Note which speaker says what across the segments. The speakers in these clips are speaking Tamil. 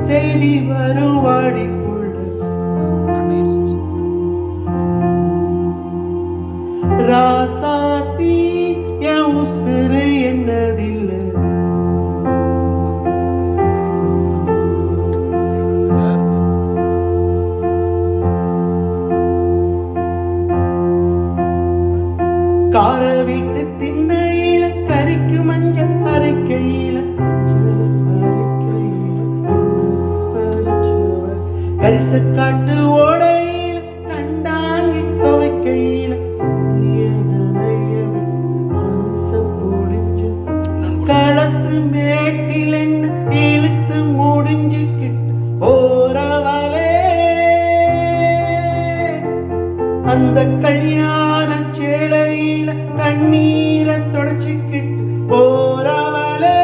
Speaker 1: செய்தி வருவாடி ராசாத்தி என் உசுறு என்னதில்ல கார வீட்டு திண்ணையில கறிக்கு மஞ்சள் அரைக்கையில கரிசக்காட்டு ஓடையில கண்டாங்கி துவைக்கையில களத்து மேட்டில் என்ன இழுத்து முடிஞ்சுக்கிட்டு போறவளே அந்த கல்யாண சேலையில கண்ணீரை தொடச்சிக்கிட்டு போறவளே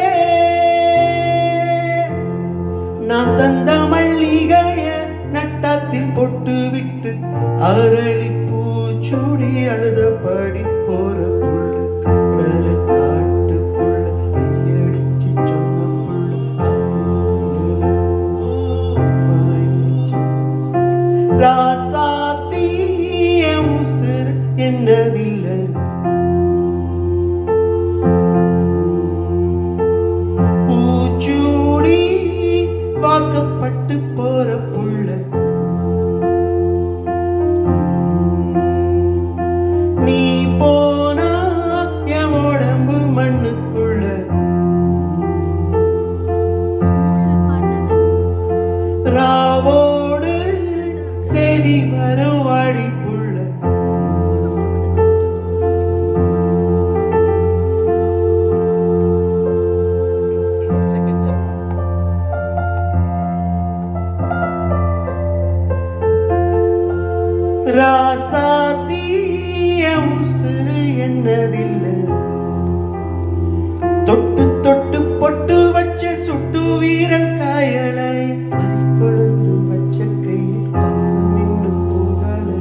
Speaker 1: நான் தந்த மல்லிகைய நட்டாத்தில் பொட்டு விட்டு அரளி பூச்சூடி அழுதபடி போற புள்ள கடல காட்டுக்குள்ள கையடிச்சு சொன்ன புள்ள ராசாத்தி என் உசுர் என்னதில்லை பூச்சூடி வாக்கப்பட்டு போற புள்ள நீ போனா என் உடம்பு மண்ணுக்குள்ள ராவோடு செய்தி வருவாடி புள்ள ராசாத்தி என் உசுறு என்னதில்லை தொட்டு தொட்டு பொட்டு வச்ச சுட்டு வீரன் காயலை கொழுந்து வச்ச கையில் கசம் இன்னும் போகலை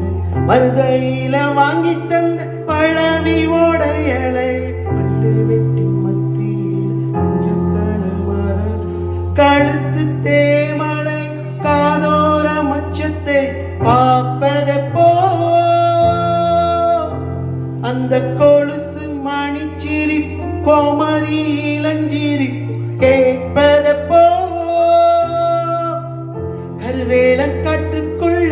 Speaker 1: மருதையில வாங்கி தந்த பழவி ஓடையலை பல்லு வெட்டி மத்தியில் கொஞ்சம் கரமர கழுத்து தேமலை காதோர மச்சத்தை பாப்பதப்போ அந்த கொலுசு மணிச்சிரிப்பு கோமரி இளஞ்சிரிப்பு கேட்பதப்போ கருவேல காட்டுக்குள்ள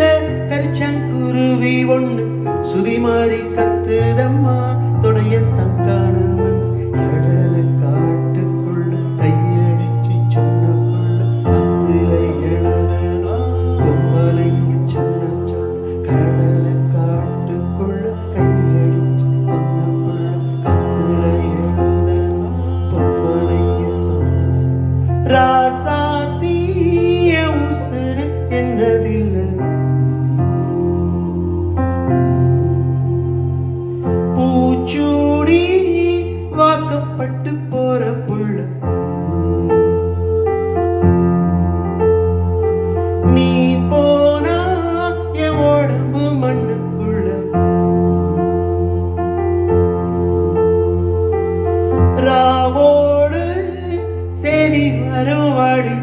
Speaker 1: கரிச்சங்குருவி ஒண்ணு சுதிமாரி கத்துதம்மா தொடையத்தான் காணவன் கடல காட்டுக்குள்ள கையடிச்சு சொன்ன புள்ள கத்துல எழுதனா பொம்மலைங்க சொன்ன சொல் கடல காட்டுக்குள்ள கையடிச்சு சொன்ன புள்ள கத்துல எழுதனா பொம்மலைங்க சொன்ன சொல் ராசாத்தி என் உசுறு என்னதில்லை பூச்சூடி வாக்கப்பட்டு போற புள்ள நீ போனா என் உடம்பு மண்ணுக்குள்ள ராவோடு செய்தி வருவாடி